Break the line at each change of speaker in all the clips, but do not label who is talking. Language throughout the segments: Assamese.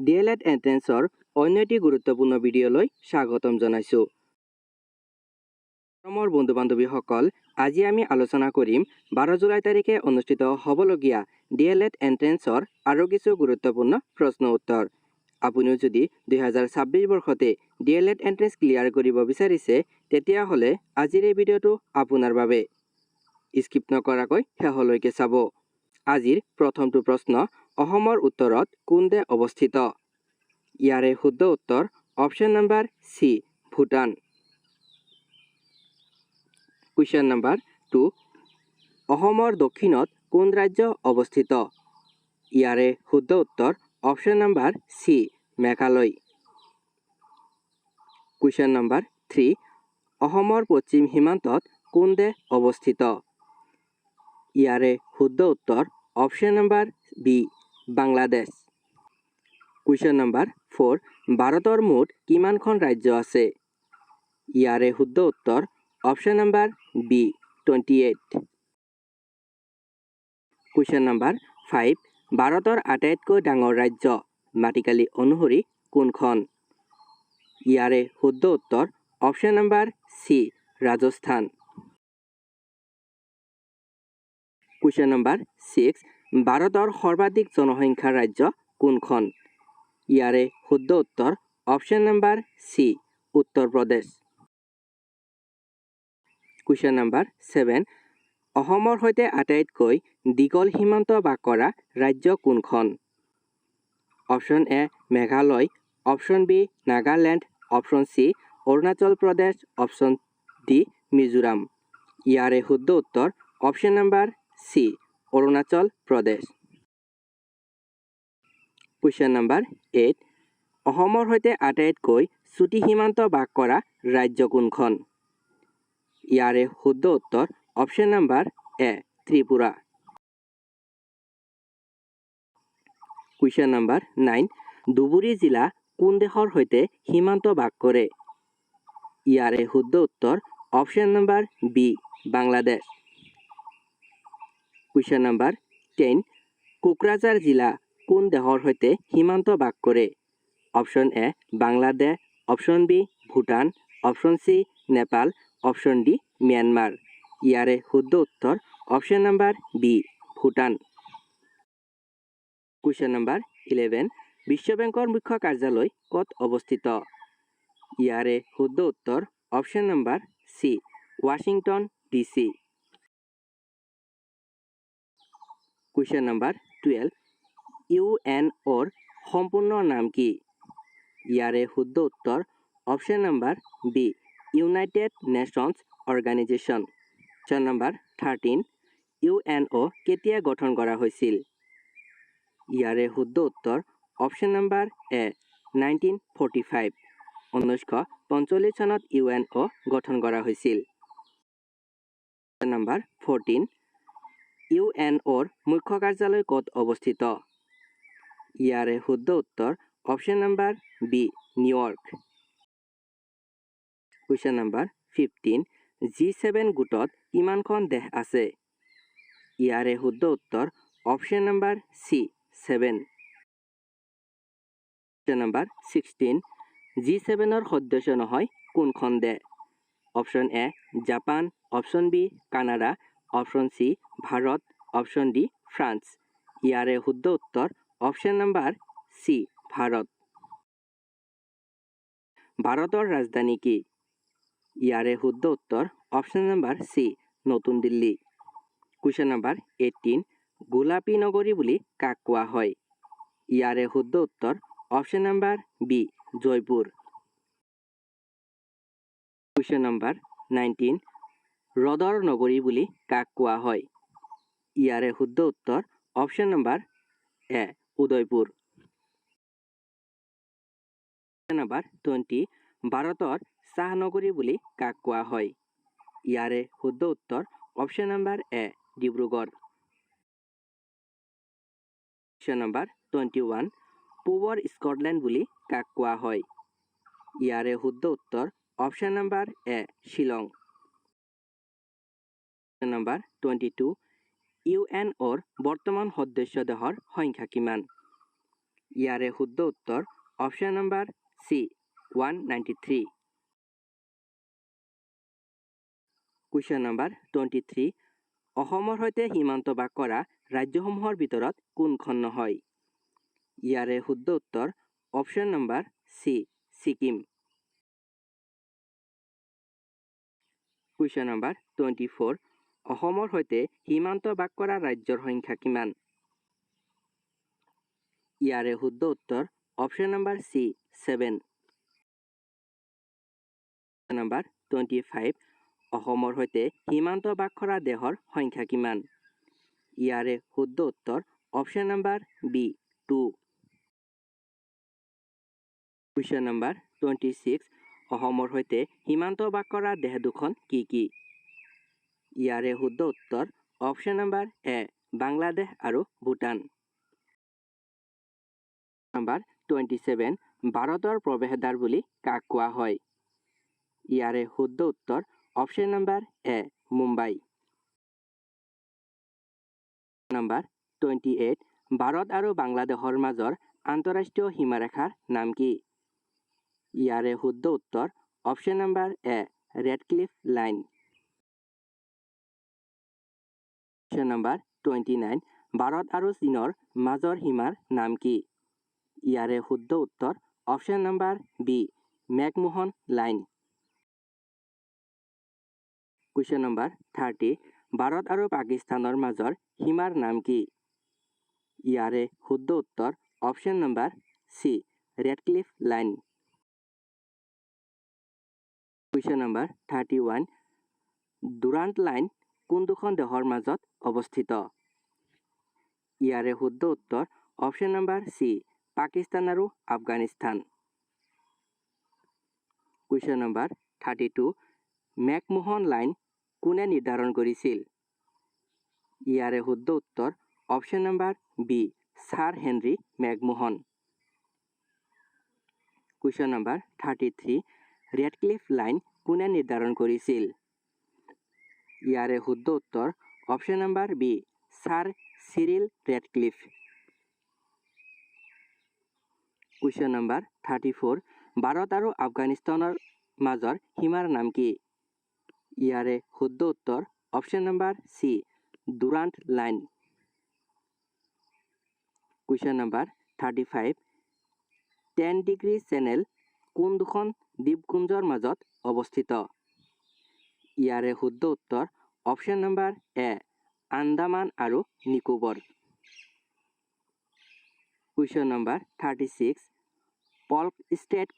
DLED এন্ট্ৰেন্সৰ অন্য এটি গুৰুত্বপূৰ্ণ ভিডিঅ'লৈ স্বাগতম জনাইছো। মোৰ বন্ধু বান্ধৱীসকল, আজি আমি আলোচনা কৰিম 12 জুলাই তাৰিখে অনুষ্ঠিত হ'বলগীয়া DLED এন্ট্ৰেন্সৰ আৰু কিছু গুৰুত্বপূৰ্ণ প্ৰশ্ন উত্তৰ। আপুনি যদি 2026 বৰ্ষতে DLED এন্ট্ৰেন্স ক্লিয়াৰ কৰিব বিচাৰিছে তেতিয়াহ'লে আজিৰ এই ভিডিঅ'টো আপোনাৰ বাবে। স্কিপ নকৰাকৈ শেষলৈকে চাব। আজিৰ প্ৰথমটো প্ৰশ্ন, অসমৰ উত্তৰত কোন দেশ অৱস্থিত? ইয়াৰে শুদ্ধ উত্তৰ option number C, Bhutan. Question number 2, অসমৰ দক্ষিণত কোন ৰাজ্য অৱস্থিত? ইয়াৰে শুদ্ধ উত্তৰ option number C, Meghalaya. Question number 3, অসমৰ পশ্চিম সীমান্তত কোন দেশ অৱস্থিত? ইয়াৰে শুদ্ধ উত্তৰ option number b, Bangladesh. Question number 4, ভাৰতৰ মুঠ কিমানখন ৰাজ্য আছে? ইয়াৰে শুদ্ধ উত্তৰ option number b, 28। Question number 5, ভাৰতৰ আটাইতকৈ ডাঙৰ ৰাজ্য মাটিকালি অনুসৰি কোনখন? ইয়াৰে শুদ্ধ উত্তৰ option number C, Rajasthan. Question number 6, ভাৰতৰ সৰ্বাধিক জনসংখ্যাৰ ৰাজ্য কোনখন? ইয়াৰে শুদ্ধ উত্তৰ option number C, Uttar Pradesh. Question number 7, অসমৰ সৈতে আটাইতকৈ দীঘল সীমান্ত বাস কৰা ৰাজ্য কোনখন? অপশ্যন এ Meghalaya, option b Nagaland, option C Arunachal Pradesh, option d Mizoram. ইয়াৰে শুদ্ধ উত্তৰ option number c, Arunachal Pradesh. Question number 8, অসমৰ সৈতে আটাইতকৈ চুটি সীমান্ত বাস কৰা ৰাজ্য কোনখন? ইয়াৰে শুদ্ধ উত্তৰ অপশ্যন নম্বৰ এ, ত্ৰিপুৰা। কুৱেশ্যন নম্বৰ 9, ধুবুৰী জিলা কোন দেশৰ সৈতে সীমান্ত বাস কৰে? ইয়াৰে শুদ্ধ উত্তৰ option number b, Bangladesh. Question number 10, Kokrajhar জিলা কোন দেশৰ সৈতে সীমান্ত বাস কৰে? Option a Bangladesh, option b Bhutan, option c Nepal, option d Myanmar. ইয়াৰে শুদ্ধ উত্তৰ option number b, Bhutan. Question number 11, বিশ্ব বেংকৰ মুখ্য কাৰ্যালয় ক'ত অৱস্থিত? ইয়াৰে শুদ্ধ উত্তৰ option number c, Washington DC। Question number 12, UNOৰ সম্পূৰ্ণ নাম কি? ইয়াৰে শুদ্ধ উত্তৰ option number b, United nations organisation. Question number 13, UNO কেতিয়া গঠন কৰা হৈছিল? ইয়াৰে শুদ্ধ উত্তৰ অপশ্যন নম্বৰ এ, 1945। 1945 চনত UNO গঠন কৰা হৈছিল। কুৱেশ্যন নম্বৰ 14, UNOৰ মুখ্য কাৰ্যালয় ক'ত অৱস্থিত? ইয়াৰে শুদ্ধ উত্তৰ option number b, New York. Question number 15, G7 গোটত কিমানখন দেশ আছে? ইয়াৰে শুদ্ধ উত্তৰ option number c, 7। Question number 16, G7ৰ সদস্য নহয় কোনখন দেশ? Option a Japan, option b Canada, option c Bharat, option d France. ইয়াৰে শুদ্ধ উত্তৰ অপশ্যন নম্বৰ চি, ভাৰত। ভাৰতৰ ৰাজধানী কি? ইয়াৰে শুদ্ধ উত্তৰ অপশ্যন নম্বৰ চি, নতুন দিল্লী। কুৱেশ্যন নম্বৰ 18, গোলাপী নগৰী বুলি কাক কোৱা হয়? ইয়াৰে শুদ্ধ উত্তৰ option number b, Jaipur. Question number 19, হ্ৰদৰ নগৰী বুলি কাক কোৱা হয়? ইয়াৰে শুদ্ধ উত্তৰ অপশ্যন নম্বৰ এ, উদয়পুৰ। কুৱেশ্যন নম্বৰ 20, ভাৰতৰ চাহ নগৰী বুলি কাক কোৱা হয়? ইয়াৰে শুদ্ধ উত্তৰ অপশ্যন নম্বৰ এ, ডিব্ৰুগড়। কুৱেশ্যন নম্বৰ 21, পূবৰ স্কটলেণ্ড বুলি কাক কোৱা হয়? ইয়াৰে শুদ্ধ উত্তৰ অপশ্যন নম্বৰ এ, শ্বিলং। কুৱেশ্যন নম্বৰ 22, UNOৰ বৰ্তমান সদস্য দেশৰ সংখ্যা কিমান? ইয়াৰে শুদ্ধ উত্তৰ option number C 193। Question number 23। অসমৰ সৈতে সীমান্ত বাস কৰা ৰাজ্যসমূহৰ ভিতৰত কোনখন নহয়? ইয়াৰে শুদ্ধ উত্তৰ option number C Sikkim. Question number 24। অসমৰ সৈতে সীমান্ত বাস কৰা ৰাজ্যৰ সংখ্যা কিমান? ইয়াৰে শুদ্ধ উত্তৰ অপশ্যন নম্বৰ চি 7। নম্বৰ 25। অসমৰ সৈতে সীমান্ত বাস কৰা দেশৰ সংখ্যা কিমান? ইয়াৰে শুদ্ধ উত্তৰ option number b 2। Question number 26। অসমৰ সৈতে সীমান্ত বাস কৰা দেশ দুখন কি কি? ইয়াৰে শুদ্ধ উত্তৰ অপশ্যন নম্বৰ এ বাংলাদেশ আৰু ভূটান। নম্বৰ 27। ভাৰতৰ প্ৰৱেশদ্বাৰ বুলি কাক কোৱা হয়? ইয়াৰে শুদ্ধ উত্তৰ অপশ্যন নম্বৰ এ মুম্বাই। নম্বৰ 28। ভাৰত আৰু বাংলাদেশৰ মাজৰ আন্তঃৰাষ্ট্ৰীয় সীমাৰেখাৰ নাম কি? ইয়াৰে শুদ্ধ উত্তৰ option number A Radcliffe line. Question number 29। Bharat আৰু চীনৰ মাজৰ সীমাৰ নাম কি? ইয়াৰে শুদ্ধ উত্তৰ option number B McMahon line. Question number 30। Bharat আৰু পাকিস্তানৰ মাজৰ সীমাৰ নাম কি? ইয়াৰে শুদ্ধ উত্তৰ option number C Radcliffe line. Question number 31। Durand line কোন দুখন দেশৰ মাজত অৱস্থিত? ইয়াৰে শুদ্ধ উত্তৰ অপশ্যন নম্বৰ চি পাকিস্তান আৰু Afghanistan. Question number 32। McMahon line কোনে নিৰ্ধাৰণ কৰিছিল? ইয়াৰে শুদ্ধ উত্তৰ option number B sir Henry McMahon. Question number 33। Radcliffe line কোনে নিৰ্ধাৰণ কৰিছিল? ইয়াৰে শুদ্ধ উত্তৰ option number B sir Cyril Radcliffe. Question number 34। Bharat আৰু আফগানিস্তানৰ মাজৰ সীমাৰ নাম কি? ইয়াৰে শুদ্ধ উত্তৰ option number C Durand line. Question number 35। 10 degree channel কোন দুখন দ্বীপপুঞ্জৰ মাজত অৱস্থিত? ইয়াৰে শুদ্ধ উত্তৰ অপশ্যন নম্বৰ এ আন্দামান আৰু Nicobar. Question number 36। Palk strait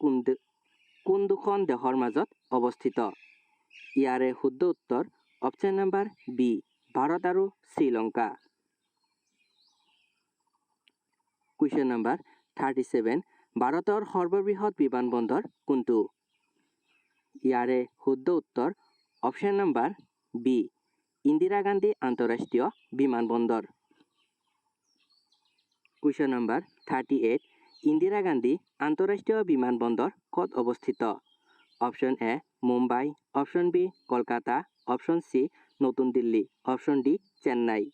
কোন দুখন দেশৰ মাজত অৱস্থিত? ইয়াৰে শুদ্ধ উত্তৰ অপশ্যন নম্বৰ বি ভাৰত আৰু শ্ৰীলংকা। Question number 37। ভাৰতৰ সৰ্ববৃহৎ বিমানবন্দৰ কোনটো? ইয়াৰে শুদ্ধ উত্তৰ option number B Indira Gandhi আন্তঃৰাষ্ট্ৰীয় বিমানবন্দৰ। Question number 38। ইন্দিৰা গান্ধী আন্তঃৰাষ্ট্ৰীয় বিমানবন্দৰ ক'ত অৱস্থিত? Option A Mumbai, option B Kolkata, option C নতুন দিল্লী, অপশ্যন ডি চেন্নাই।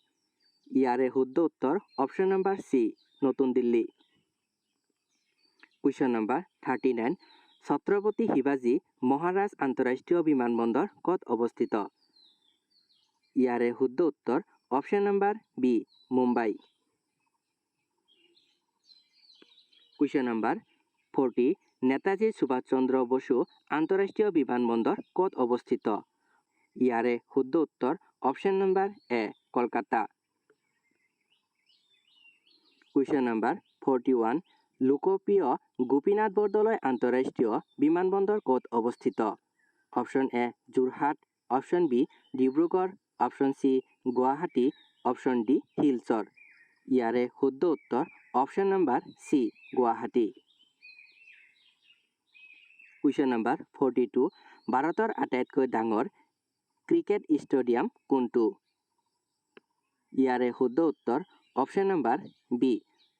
ইয়াৰে শুদ্ধ উত্তৰ অপশ্যন নম্বৰ চি নতুন দিল্লী। Question number 39। ছত্ৰপতি শিৱাজী মহাৰাজ আন্তঃৰাষ্ট্ৰীয় বিমানবন্দৰ ক'ত অৱস্থিত? ইয়াৰে শুদ্ধ উত্তৰ option number B Mumbai. Question number 40। Netaji Subhash Chandra Bose আন্তঃৰাষ্ট্ৰীয় বিমানবন্দৰ ক'ত অৱস্থিত? ইয়াৰে শুদ্ধ উত্তৰ option number A Kolkata. Question number 41। Lokpriya Gopinath Bordoloi আন্তঃৰাষ্ট্ৰীয় বিমানবন্দৰ ক'ত অৱস্থিত? Option A Jorhat, option B Dibrugarh, option C Guwahati, option D Silchar. ইয়াৰে শুদ্ধ উত্তৰ option number C Guwahati. Question number 42। ভাৰতৰ আটাইতকৈ ডাঙৰ ক্ৰিকেট ষ্টেডিয়াম কোনটো? ইয়াৰে শুদ্ধ উত্তৰ option number B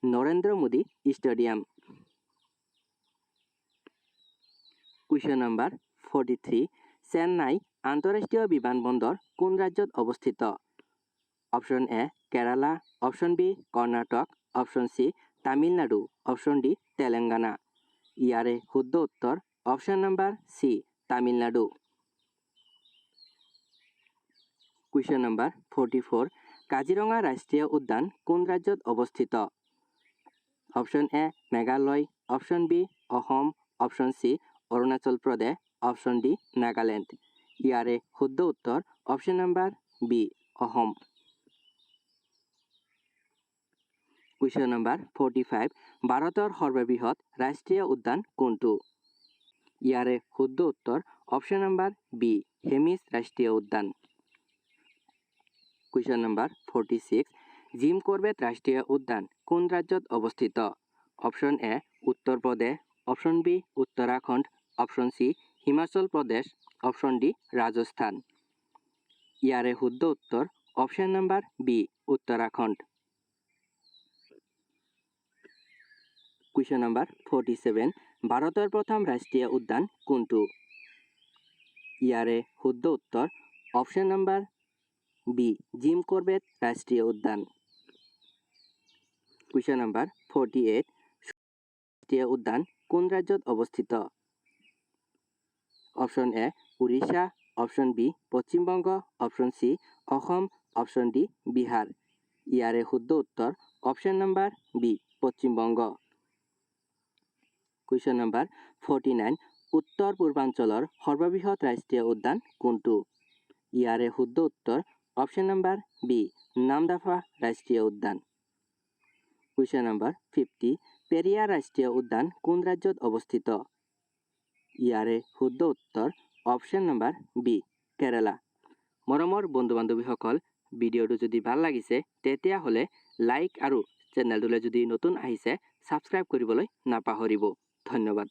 Narendra Modi stadium. Question number 43। Chennai আন্তঃৰাষ্ট্ৰীয় বিমানবন্দৰ কোন ৰাজ্যত অৱস্থিত? Option A Kerala, option B Karnataka, option C Tamil Nadu, option D Telangana. ইয়াৰে শুদ্ধ উত্তৰ option number C Tamil Nadu. Question number 44, Kaziranga ৰাষ্ট্ৰীয় উদ্যান কোন ৰাজ্যত অৱস্থিত? অপশ্যন এ Meghalaya, option B Assam, option C Arunachal Pradesh, option D Nagaland. ইয়াৰে শুদ্ধ উত্তৰ option number B Assam. Question number 45, ভাৰতৰ সৰ্ববৃহৎ ৰাষ্ট্ৰীয় উদ্যান কোনটো? ইয়াৰে শুদ্ধ উত্তৰ অপশ্যন নম্বৰ বি হেমিছ ৰাষ্ট্ৰীয় উদ্যান। কুৱেশ্যন নম্বৰ 46, জিম কৰবেট ৰাষ্ট্ৰীয় উদ্যান কোন ৰাজ্যত অৱস্থিত? Option A Uttar Pradesh, option B Uttarakhand, option C Himachal Pradesh, option D Rajasthan. ইয়াৰে শুদ্ধ উত্তৰ option number B Uttarakhand. Question number 47, ভাৰতৰ প্ৰথম ৰাষ্ট্ৰীয় উদ্যান কোনটো? ইয়াৰে শুদ্ধ উত্তৰ option number B Jim Corbett ৰাষ্ট্ৰীয় উদ্যান। কুৱেশ্যন নম্বৰ 48, ৰাষ্ট্ৰীয় উদ্যান কোন ৰাজ্যত অৱস্থিত? Option A Orissa, option B Paschimbanga, option C Assam, option D Bihar. ইয়াৰে শুদ্ধ উত্তৰ option number B Paschimbanga. Question number 49, উত্তৰ পূৰ্বাঞ্চলৰ সৰ্ববৃহৎ ৰাষ্ট্ৰীয় উদ্যান কোনটো? ইয়াৰে শুদ্ধ উত্তৰ অপশ্যন নম্বৰ বি নামদাফা ৰাষ্ট্ৰীয় উদ্যান। কুৱেশ্যন নম্বৰ 50, পেৰিয়াৰ ৰাষ্ট্ৰীয় উদ্যান কোন ৰাজ্যত অৱস্থিত? ইয়াৰে শুদ্ধ উত্তৰ অপশ্যন নম্বৰ বি কেৰালা। মৰমৰ বন্ধু বান্ধৱীসকল, ভিডিঅ'টো যদি ভাল লাগিছে তেতিয়াহ'লে লাইক আৰু চেনেলটোলৈ যদি নতুন আহিছে ছাবস্ক্ৰাইব কৰিবলৈ নাপাহৰিব। ধন্যবাদ।